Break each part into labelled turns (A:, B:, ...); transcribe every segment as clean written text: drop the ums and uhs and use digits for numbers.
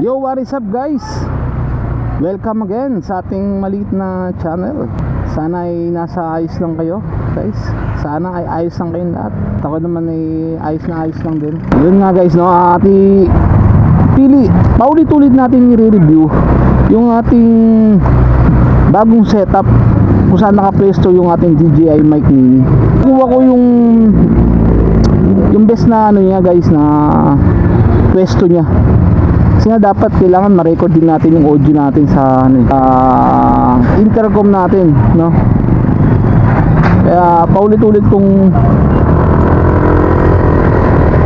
A: Yo, what is up guys? Welcome again sa ating maliit na channel. Sana ay nasa ayos lang kayo guys. Sana ay ayos lang kayong lahat. Ako naman ay ayos na ayos lang din. Yun nga guys, no, paulit-ulit natin i-review yung ating bagong setup kung saan nakapwesto yung ating DJI mic mini. Kuha ko yung best na ano niya guys, na pwesto niya. Kasi nga dapat kailangan ma-record din natin yung audio natin sa intercom natin, no? Kaya paulit-ulit kung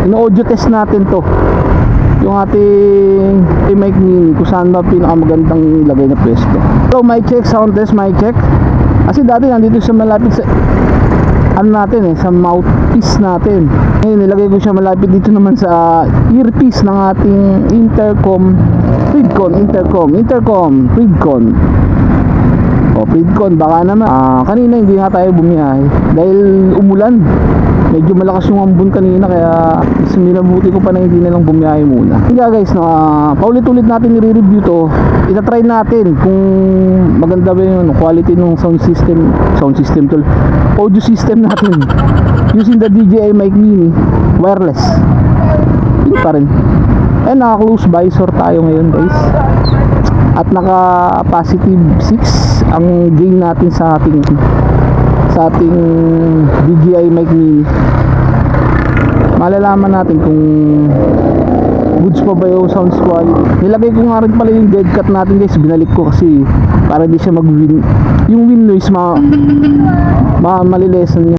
A: ino-audio test natin to, yung ating mic mini, kung saan ba pinakamagandang ilagay na pwesto. So mic check, sound test, mic check. Kasi dati nandito siya malapit sa sa mouthpiece natin. Ngayon nilagay ko siya malapit dito naman sa earpiece ng ating Freedcon. Freedcon baka naman. Kanina hindi nga tayo bumiyahe dahil umulan. Medyo malakas yung ambon kanina, kaya minabuti ko pa na hindi na lang bumiyahe muna. Kaya guys, paulit-ulit natin i-review to. Itatry natin kung maganda ba yung quality ng sound system to, audio system natin using the DJI mic mini wireless. Hindi pa rin. Naka-close visor tayo ngayon guys. At naka positive 6 ang gain natin sa ating DJI mic mini. Malalaman natin kung goods pa ba yung sound quality. Nilagay ko nga rin pala yung dead cut natin guys, binalik ko kasi para hindi siya yung win noise malilesan niya.